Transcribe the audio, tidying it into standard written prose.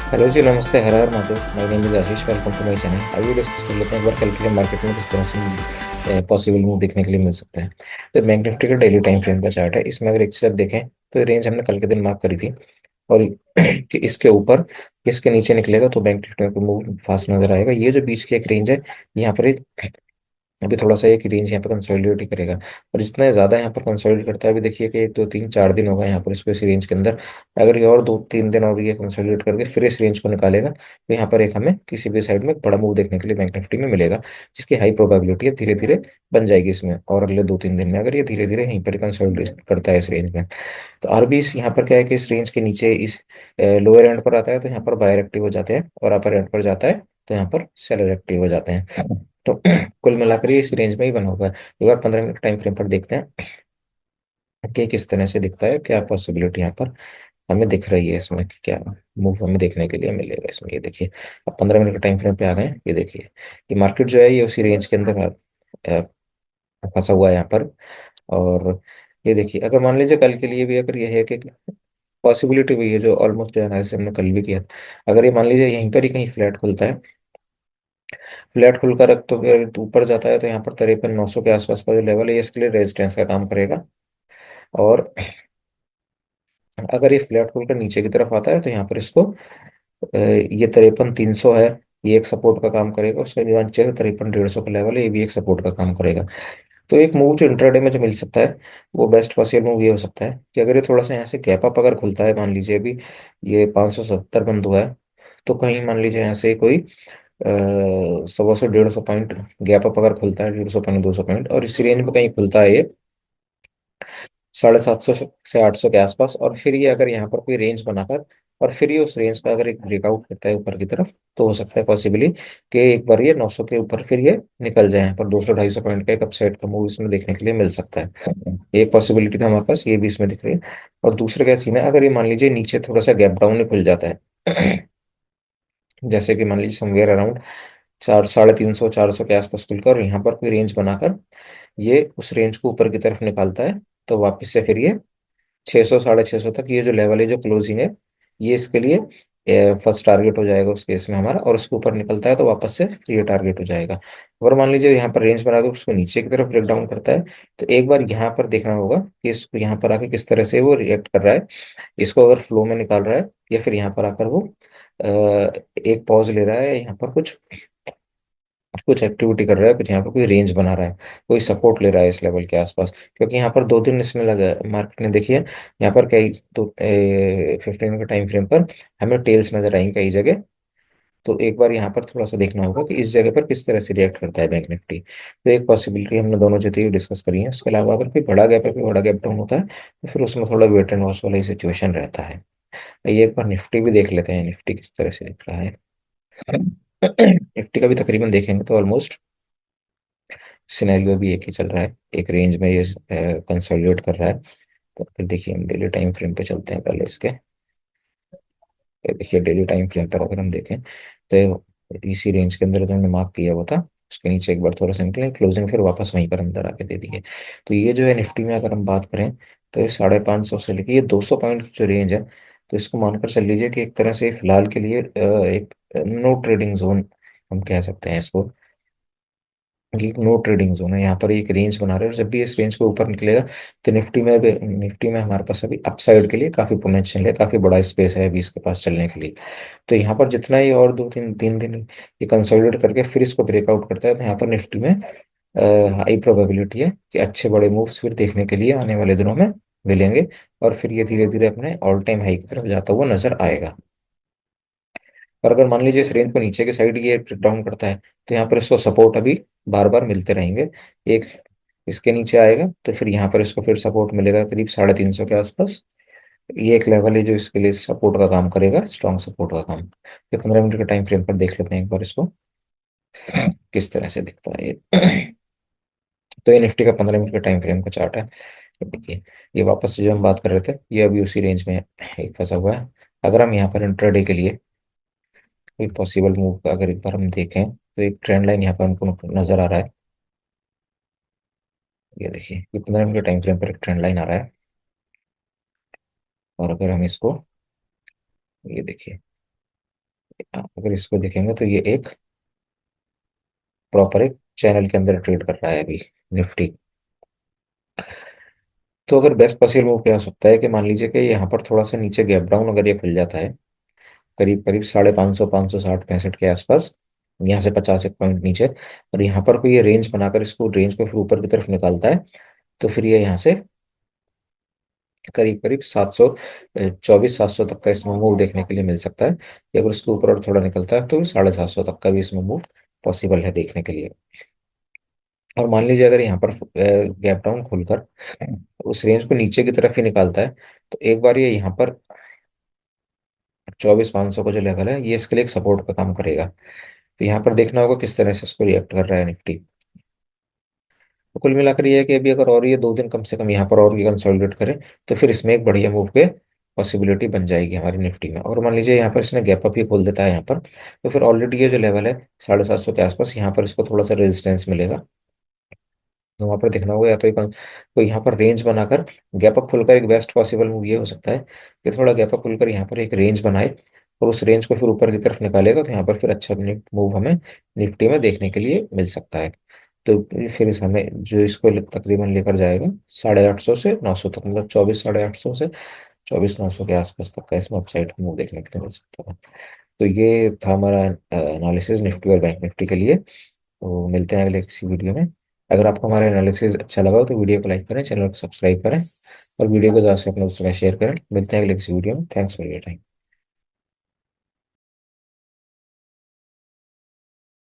Hello जी, नमस्ते। हर हर Mahadev. My name is Ashish. Welcome to my channel. आइए डिस्कस कर लेते हैं एक बार कल के लिए मार्केट में किस तरह से पॉसिबल मूव देखने के लिए मिल सकते हैं। तो बैंक निफ्टी का डेली टाइम फ्रेम का चार्ट है। इसमें अगर एक चीज आप देखें तो रेंज हमने कल के दिन मार्क करी थी, और कि इसके ऊपर इसके नीचे निकलेगा तो बैंक निफ्टी को मूव फास्ट नजर आएगा। ये जो बीच की एक रेंज है, यहाँ पर एक अभी थोड़ा सा एक रेंज यहाँ पर कंसोलिडेट ही करेगा। और जितना ज्यादा यहाँ पर कंसोलिडेट करता है, अभी देखिए कि 1 2 3 4 दिन होगा यहाँ पर इसको इस रेंज के अंदर। अगर ये और 2 3 दिन और ये कंसोलिडेट करके फिर इस रेंज को निकालेगा तो यहाँ पर एक हमें किसी भी साइड में एक बड़ा मूव देखने के लिए बैंक निफ्टी में मिलेगा, जिसकी हाई प्रोबेबिलिटी है धीरे धीरे बन जाएगी इसमें। और अगले 2 3 दिन में अगर ये धीरे धीरे यहीं पर कंसोलिडेट करता है इस रेंज में, तो आरबी इस यहाँ पर क्या है कि इस रेंज के नीचे इस लोअर एंड पर आता है तो यहाँ पर बायर एक्टिव हो जाते हैं, और अपर एंड पर जाता है तो यहाँ पर सेलर एक्टिव हो जाते हैं। तो कुल मिलाकर ये इस रेंज में ही बना हुआ है। एक बार 15 मिनट टाइम फ्रेम पर देखते हैं कि किस तरह से दिखता है, क्या पॉसिबिलिटी यहाँ पर हमें दिख रही है इसमें, कि क्या मूव हमें देखने के लिए मिलेगा इसमें। ये देखिए, अब 15 मिनट के टाइम फ्रेम पे आ गए हैं। ये देखिए, ये मार्केट जो है ये उसी रेंज के अंदर फंसा हुआ है यहाँ पर। और ये देखिए, अगर मान लीजिए कल के लिए भी अगर ये है कि पॉसिबिलिटी भी है, जो ऑलमोस्ट जो एनालिसिस हमने कल भी किया, अगर ये मान लीजिए यहीं पर ही कहीं फ्लैट खुलता है, फ्लैट खुलकर रख तो फिर ऊपर जाता है तो यहाँ पर 53 900 के आसपास का जो लेवल है ये इसके लिए रेजिस्टेंस का काम करेगा। और अगर ये फ्लैट खुलकर नीचे की तरफ आता है तो यहाँ पर इसको ये 53 300 है, ये एक सपोर्ट का काम करेगा। उसके नीचे 53 150 का लेवल है, ये भी एक सपोर्ट का काम करेगा। तो एक मूव जो इंट्राडे में जो मिल सकता है, वो बेस्ट पॉसिबल मूव ये हो सकता है कि अगर ये थोड़ा सा यहाँ से गैप अप अगर खुलता है, मान लीजिए अभी ये 570 बंद हुआ है, तो कहीं मान लीजिए यहाँ से कोई 100 150 पॉइंट गैप अप अगर खुलता है, 150 पॉइंट 200 पॉइंट, और इस रेंज में कहीं खुलता है ये 750 से 800 के आसपास, और फिर ये अगर यहाँ पर कोई रेंज बनाकर और फिर ये उस रेंज का अगर एक ब्रेकआउट करता है ऊपर की तरफ, तो हो सकता है पॉसिबली कि एक बार ये 900 के ऊपर फिर ये निकल जाए। यहाँ पर 200 250 पॉइंट का एक अपसाइड का मूव इसमें देखने के लिए मिल सकता है। एक पॉसिबिलिटी था हमारे पास, ये भी इसमें दिख रही है। और दूसरा क्या सीन है, अगर ये मान लीजिए नीचे थोड़ा सा गैप डाउन ही खुल जाता है जैसे कि मान लीजिए समवेयर अराउंड 350 400 के आसपास खुलकर यहाँ पर कोई रेंज बनाकर ये उस रेंज को ऊपर की तरफ निकालता है, तो वापस से फिर ये 600 650 तक ये जो लेवल है जो क्लोजिंग है, ये इसके लिए फर्स्ट टारगेट हो जाएगा उस केस में हमारा। और उसके ऊपर निकलता है तो वापस से फिर ये टारगेट हो जाएगा। अगर मान लीजिए यहाँ पर रेंज बना के उसको नीचे की तरफ ब्रेक डाउन करता है, तो एक बार यहाँ पर देखना होगा कि इसको यहाँ पर आके किस तरह से वो रिएक्ट कर रहा है। इसको अगर फ्लो में निकाल रहा है, या फिर यहाँ पर आकर वो एक पॉज ले रहा है, यहाँ पर कुछ कुछ एक्टिविटी कर रहा है, कुछ यहाँ पर कोई रेंज बना रहा है, कोई सपोर्ट ले रहा है इस लेवल के आसपास। क्योंकि यहाँ पर 2 दिन इसने लगा मार्केट ने, देखिए यहाँ पर कई तो 15 के टाइम फ्रेम पर हमें टेल्स नजर आएंगे कई जगह। तो एक बार यहाँ पर थोड़ा सा देखना होगा कि इस जगह पर किस तरह से रिएक्ट करता है बैंक निफ्टी। तो एक पॉसिबिलिटी हमने दोनों जगह डिस्कस करी है। उसके अलावा अगर कोई बड़ा गैप है, कोई बड़ा गैप डाउन होता है, तो फिर उसमें थोड़ा वेट एंड वॉच वाला ही सिचुएशन रहता है। ये एक बार निफ्टी भी देख लेते हैं, निफ्टी किस तरह से दिख रहा है। निफ्टी का भी तकरीबन देखेंगे तो ऑलमोस्ट सिनेरियो भी एक ही चल रहा है, एक रेंज में ये कंसोलिडेट कर रहा है। तो फिर देखिए, हम डेली टाइम फ्रेम पे चलते हैं पहले इसके। ये देखिए, डेली टाइम फ्रेम पर अगर हम देखें तो इसी रेंज के अंदर जो हमने मार्क किया हुआ था, उसके नीचे एक बार थोड़ा सा निकले, क्लोजिंग फिर वापस वहीं पर अंदर आके दे दी है। तो ये जो है निफ्टी में अगर हम बात करें, तो ये 550 से लेके ये 200 पॉइंट की जो रेंज है, तो इसको मानकर चल लीजिए कि एक तरह से फिलहाल के लिए एक नो ट्रेडिंग जोन हम कह सकते हैं इसको, कि नो ट्रेडिंग जोन है। यहाँ पर एक रेंज बना रहे हैं, और जब भी इस रेंज को ऊपर निकलेगा तो निफ्टी में हमारे पास अभी अपसाइड के लिए काफी पोटेंशियल है, काफी बड़ा स्पेस है अभी इसके पास चलने के लिए। तो यहाँ पर जितना ही और 2 3 3 दिन ये कंसोलिडेट करके फिर इसको ब्रेकआउट करता है, तो यहाँ पर निफ्टी में हाई प्रोबेबिलिटी है कि अच्छे बड़े मूव्स फिर देखने के लिए आने वाले दिनों में मिलेंगे। और फिर ये धीरे धीरे अपने ऑल टाइम हाई की तरफ जाता हुआ नजर आएगा। और अगर मान लीजिए इस रेंज को नीचे की साइड ये ब्रेक डाउन करता है, तो यहाँ पर इसको सपोर्ट अभी बार बार मिलते रहेंगे। एक इसके नीचे आएगा तो फिर यहाँ पर इसको फिर सपोर्ट मिलेगा करीब 350 के आसपास। ये एक लेवल है जो इसके लिए सपोर्ट का काम करेगा, स्ट्रॉन्ग सपोर्ट का काम। ये 15 मिनट के टाइम फ्रेम पर देख लेते हैं एक बार इसको किस तरह से दिखता है ये। तो ये निफ्टी का 15 मिनट का टाइम फ्रेम का चार्ट है। ये देखिए, ये वापस से जो हम बात कर रहे थे, ये अभी उसी रेंज में एक फंसा हुआ है। अगर हम यहाँ पर इंट्राडे के लिए कोई पॉसिबल मूव का अगर एक बार हम देखें, तो एक ट्रेंड लाइन यहाँ पर हमको नजर आ रहा है। ये देखिए, ये 15 मिनट के टाइम फ्रेम पर एक ट्रेंड लाइन आ रहा है। और अगर हम इसको, ये देखिए, अगर इसको देखेंगे तो ये एक प्रॉपर एक चैनल के अंदर ट्रेड कर रहा है अभी निफ्टी। तो अगर बेस्ट पॉसिबल मूव क्या हो सकता है कि मान लीजिए कि यहाँ पर थोड़ा सा नीचे गैप डाउन अगर ये खुल जाता है, करीब करीब 550, 560, 65 के आसपास, यहाँ से 50 एक पॉइंट नीचे, और यहाँ पर कोई ये रेंज बनाकर इसको रेंज को फिर ऊपर की तरफ निकालता है, तो फिर ये यहाँ से करीब करीब 724, 700 तक का इसमें मूव देखने के लिए मिल सकता है। कि अगर उसके ऊपर और थोड़ा निकलता है तो 750 तक का भी इसमें मूव पॉसिबल है देखने के लिए। और मान लीजिए अगर यहाँ पर गैप डाउन खुलकर उस रेंज को नीचे की तरफ ही निकालता है, तो एक बार ये यहाँ पर 24,500 का जो लेवल है ये इसके लिए एक सपोर्ट का काम करेगा। तो यहाँ पर देखना होगा किस तरह से उसको रिएक्ट कर रहा है निफ्टी। तो कुल मिलाकर ये है कि अभी अगर और ये 2 दिन कम से कम यहाँ पर और ये कंसोलिडेट करें, तो फिर इसमें एक बढ़िया मूव के पॉसिबिलिटी बन जाएगी हमारी निफ्टी में। और मान लीजिए यहाँ पर इसने गैप अप ही खोल देता है यहाँ पर, तो फिर ऑलरेडी ये जो लेवल है 750 के आसपास, यहाँ पर इसको थोड़ा सा रेजिस्टेंस मिलेगा। तो वहां पर देखना होगा या तो कोई यहाँ पर रेंज बनाकर गैप अप खुलकर, एक बेस्ट पॉसिबल मूव ये हो सकता है कि थोड़ा गैप अप खुलकर यहाँ पर एक रेंज बनाए और उस रेंज को फिर ऊपर की तरफ निकालेगा, तो यहाँ पर फिर अच्छा मूव हमें निफ्टी में देखने के लिए मिल सकता है। तो फिर इस हमें जो इसको तकरीबन लेकर जाएगा 850 से 900 तक, मतलब 24, 850 से 24,900 के आसपास तक का इसमें अपसाइड मूव देखने के लिए मिल सकता है। तो ये था हमारा एनालिसिस निफ्टी और बैंक निफ्टी के लिए। तो मिलते हैं अगले किसी वीडियो में। अगर आपको हमारा एनालिसिस अच्छा लगा हो तो वीडियो को लाइक करें, चैनल को सब्सक्राइब करें और वीडियो को ज़्यादा से अपने दोस्तों में शेयर करें। मिलते हैं अगले किसी वीडियो में। Thanks for your time.